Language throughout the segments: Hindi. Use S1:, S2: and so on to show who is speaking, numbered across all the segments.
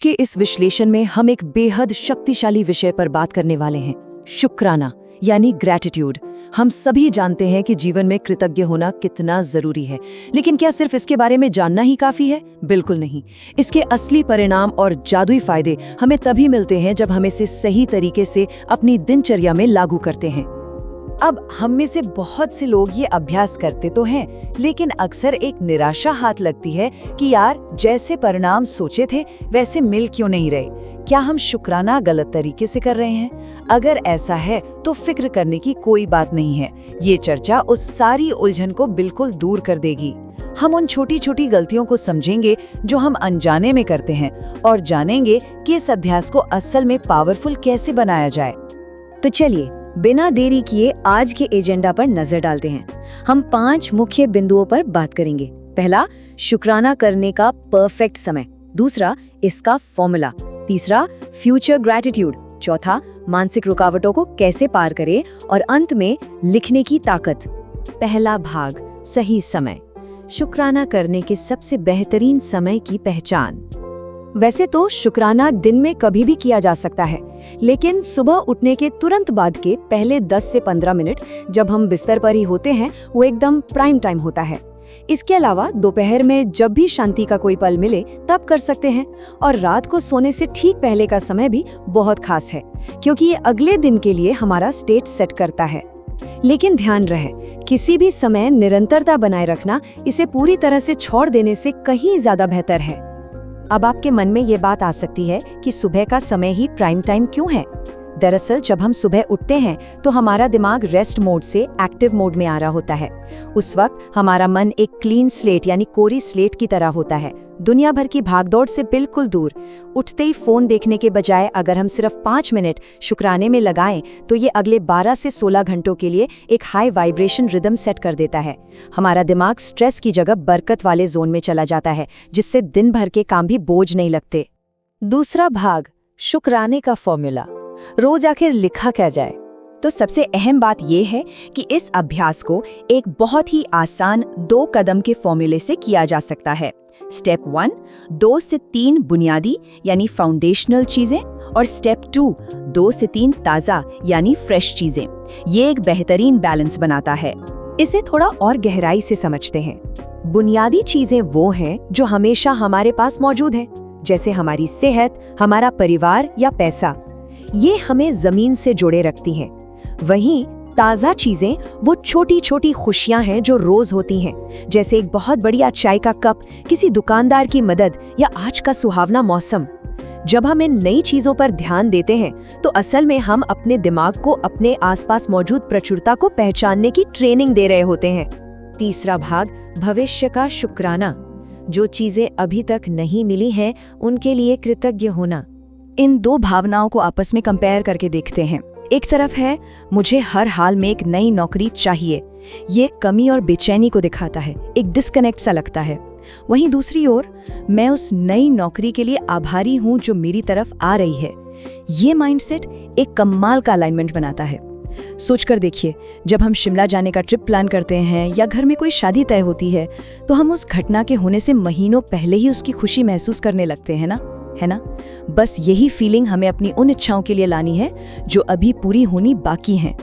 S1: के इस विश्लेषण में हम एक बेहद शक्तिशाली विषय पर बात करने वाले हैं, शुक्राना यानी ग्रैटिट्यूड। हम सभी जानते हैं कि जीवन में कृतज्ञ होना कितना जरूरी है, लेकिन क्या सिर्फ इसके बारे में जानना ही काफी है? बिल्कुल नहीं। इसके असली परिणाम और जादुई फायदे हमें तभी मिलते हैं जब हम इसे सही तरीके से अपनी दिनचर्या में लागू करते हैं। अब हम में से बहुत से लोग ये अभ्यास करते तो हैं, लेकिन अक्सर एक निराशा हाथ लगती है कि यार जैसे परिणाम सोचे थे वैसे मिल क्यों नहीं रहे। क्या हम शुक्राना गलत तरीके से कर रहे हैं? अगर ऐसा है तो फिक्र करने की कोई बात नहीं है। ये चर्चा उस सारी उलझन को बिल्कुल दूर कर देगी। हम उन छोटी छोटी गलतियों को समझेंगे जो हम अनजाने में करते हैं और जानेंगे कि इस अभ्यास को असल में पावरफुल कैसे बनाया जाए।
S2: तो चलिए बिना देरी किए आज के एजेंडा पर नजर डालते हैं। हम 5 मुख्य बिंदुओं पर बात करेंगे। पहला, शुक्राना करने का परफेक्ट समय। दूसरा, इसका फॉर्मूला। तीसरा, फ्यूचर ग्रैटिट्यूड। चौथा, मानसिक रुकावटों को कैसे पार करें। और अंत में, लिखने की ताकत। पहला भाग, सही समय। शुक्राना करने के सबसे बेहतरीन समय की पहचान। वैसे तो शुक्राना दिन में कभी भी किया जा सकता है, लेकिन सुबह उठने के तुरंत बाद के पहले 10 से 15 मिनट जब हम बिस्तर पर ही होते हैं वो एकदम प्राइम टाइम होता है। इसके अलावा दोपहर में जब भी शांति का कोई पल मिले तब कर सकते हैं, और रात को सोने से ठीक पहले का समय भी बहुत खास है, क्योंकि ये अगले दिन के लिए हमारा स्टेट सेट करता है। लेकिन ध्यान रहे, किसी भी समय निरंतरता बनाए रखना इसे पूरी तरह से छोड़ देने से कहीं ज्यादा बेहतर है। अब आपके मन में ये बात आ सकती है कि सुबह का समय ही प्राइम टाइम क्यों है? दरअसल जब हम सुबह उठते हैं तो हमारा दिमाग रेस्ट मोड से एक्टिव मोड में आ रहा होता है। उस वक्त हमारा मन एक क्लीन स्लेट यानी कोरी स्लेट की तरह होता है, दुनिया भर की भागदौड़ से बिल्कुल दूर। उठते ही फोन देखने के बजाय अगर हम सिर्फ 5 मिनट शुक्राने में लगाएं तो ये अगले 12 से 16 घंटों के लिए एक हाई वाइब्रेशन रिदम सेट कर देता है। हमारा दिमाग स्ट्रेस की जगह बरकत वाले जोन में चला जाता है, जिससे दिन भर के काम भी बोझ नहीं लगते। दूसरा भाग, शुक्राने का फॉर्मूला। रोज आखिर लिखा क्या जाए? तो सबसे अहम बात यह है कि इस अभ्यास को एक बहुत ही आसान 2 कदम के फॉर्मूले से किया जा सकता है। स्टेप 1, 2 से 3 बुनियादी यानी फाउंडेशनल चीजें, और स्टेप 2, 2 से 3 ताज़ा यानी फ्रेश चीजें। ये एक बेहतरीन बैलेंस बनाता है। इसे थोड़ा और गहराई से समझते हैं। बुनियादी चीजें वो हैं जो हमेशा हमारे पास मौजूद हैं, जैसे हमारी सेहत, हमारा परिवार या पैसा। ये हमें जमीन से जोड़े रखती हैं। वहीं ताज़ा चीजें वो छोटी छोटी खुशियां हैं जो रोज होती हैं, जैसे एक बहुत बढ़िया चाय का कप, किसी दुकानदार की मदद या आज का सुहावना मौसम। जब हम इन नई चीजों पर ध्यान देते हैं तो असल में हम अपने दिमाग को अपने आसपास मौजूद प्रचुरता को पहचानने की ट्रेनिंग दे रहे होते हैं। तीसरा भाग, भविष्य का शुक्राना। जो चीजें अभी तक नहीं मिली हैं उनके लिए कृतज्ञ होना। इन 2 भावनाओं को आपस में कंपेयर करके देखते हैं। एक तरफ है मुझे हर हाल में एक नई नौकरी चाहिए, ये कमी और बेचैनी को दिखाता है, एक डिस्कनेक्ट सा लगता है। वहीं दूसरी ओर, मैं उस नई नौकरी के लिए आभारी हूं जो मेरी तरफ आ रही है। ये माइंडसेट एक कमाल का अलाइनमेंट बनाता है। सोचकर देखिए, जब हम शिमला जाने का ट्रिप प्लान करते हैं या घर में कोई शादी तय होती है तो हम उस घटना के होने से महीनों पहले ही उसकी खुशी महसूस करने लगते हैं ना, है ना? बस यही फीलिंग हमें अपनी उन इच्छाओं के लिए लानी है जो अभी पूरी होनी बाकी हैं।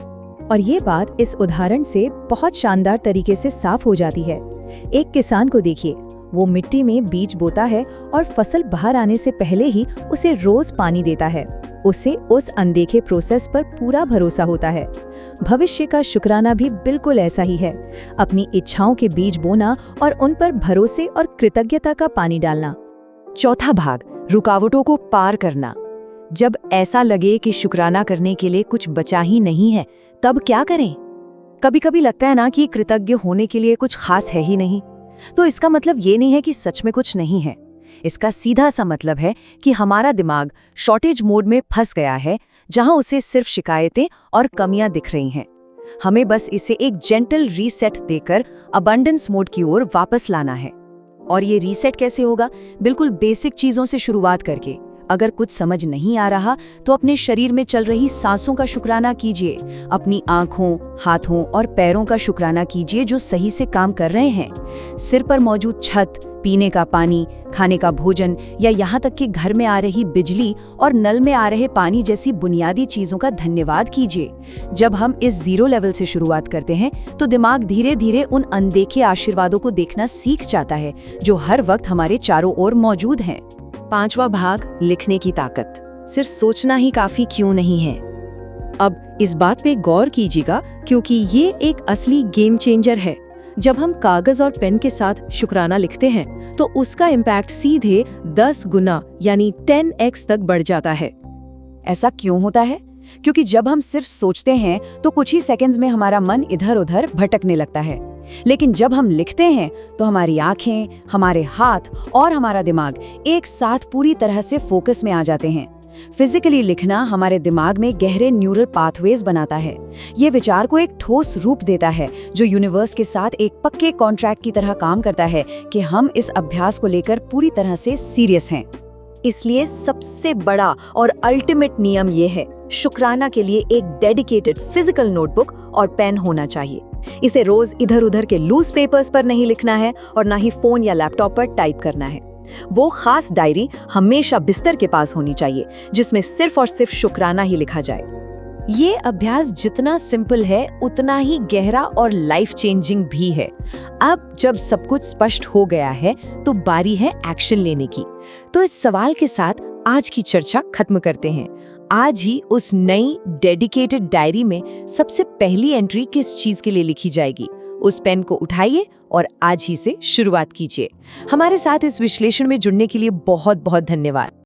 S2: और ये बात इस उदाहरण से बहुत शानदार तरीके से साफ हो जाती है। एक किसान को देखिए, वो मिट्टी में बीज बोता है और फसल बाहर आने से पहले ही उसे रोज पानी देता है। उसे उस अनदेखे प्रोसेस पर पूरा भरोसा होता है। भविष्य का शुक्राना भी बिल्कुल ऐसा ही है, अपनी इच्छाओं के बीज बोना और उन पर भरोसे और कृतज्ञता का पानी डालना। चौथा भाग, रुकावटों को पार करना। जब ऐसा लगे कि शुक्राना करने के लिए कुछ बचा ही नहीं है, तब क्या करें? कभी कभी लगता है ना कि कृतज्ञ होने के लिए कुछ खास है ही नहीं। तो इसका मतलब ये नहीं है कि सच में कुछ नहीं है। इसका सीधा सा मतलब है कि हमारा दिमाग शॉर्टेज मोड में फंस गया है, जहां उसे सिर्फ शिकायतें और कमियां दिख रही हैं। हमें बस इसे एक जेंटल रीसेट देकर अबंडेंस मोड की ओर वापस लाना है। और ये रीसेट कैसे होगा? बिल्कुल बेसिक चीजों से शुरुआत करके। अगर कुछ समझ नहीं आ रहा तो अपने शरीर में चल रही सांसों का शुक्राना कीजिए, अपनी आँखों, हाथों और पैरों का शुक्राना कीजिए जो सही से काम कर रहे हैं। सिर पर मौजूद छत, पीने का पानी, खाने का भोजन या यहाँ तक कि घर में आ रही बिजली और नल में आ रहे पानी जैसी बुनियादी चीजों का धन्यवाद कीजिए। जब हम इस जीरो लेवल से शुरुआत करते हैं तो दिमाग धीरे धीरे उन अनदेखे आशीर्वादों को देखना सीख जाता है जो हर वक्त हमारे चारों ओर मौजूद हैं। 5वां भाग, लिखने की ताकत। सिर्फ सोचना ही काफी क्यों नहीं है। अब इस बात पे गौर कीजिएगा क्योंकि ये एक असली गेम चेंजर है। जब हम कागज और पेन के साथ शुक्राना लिखते हैं तो उसका इम्पैक्ट सीधे 10 गुना यानी 10x तक बढ़ जाता है।
S1: ऐसा क्यों होता है? क्योंकि जब हम सिर्फ सोचते हैं तो कुछ ही सेकंड्स में हमारा मन इधर उधर भटकने लगता है, लेकिन जब हम लिखते हैं तो हमारी आंखें, हमारे हाथ और हमारा दिमाग एक साथ पूरी तरह से फोकस में आ जाते हैं। फिजिकली लिखना हमारे दिमाग में गहरे न्यूरल पाथवेज बनाता है। ये विचार को एक ठोस रूप देता है जो यूनिवर्स के साथ एक पक्के कॉन्ट्रैक्ट की तरह काम करता है कि हम इस अभ्यास को लेकर पूरी तरह से सीरियस हैं।
S2: इसलिए सबसे बड़ा और अल्टीमेट नियम ये है, शुक्राना के लिए एक डेडिकेटेड फिजिकल नोटबुक और पेन होना चाहिए। इसे रोज इधर उधर के लूज पेपर्स पर नहीं लिखना है और ना ही फोन या लैपटॉप पर टाइप करना है। वो खास डायरी हमेशा बिस्तर के पास होनी चाहिए जिसमें सिर्फ और सिर्फ शुक्राना ही लिखा जाए। ये अभ्यास जितना सिंपल है उतना ही गहरा और लाइफ चेंजिंग भी है। अब जब सब कुछ स्पष्ट हो गया है तो बारी है एक्शन लेने की। तो इस सवाल के साथ आज की चर्चा खत्म करते हैं। आज ही उस नई डेडिकेटेड डायरी में सबसे पहली एंट्री किस चीज के लिए लिखी जाएगी? उस पेन को उठाइए और आज ही से शुरुआत कीजिए। हमारे साथ इस विश्लेषण में जुड़ने के लिए बहुत बहुत धन्यवाद।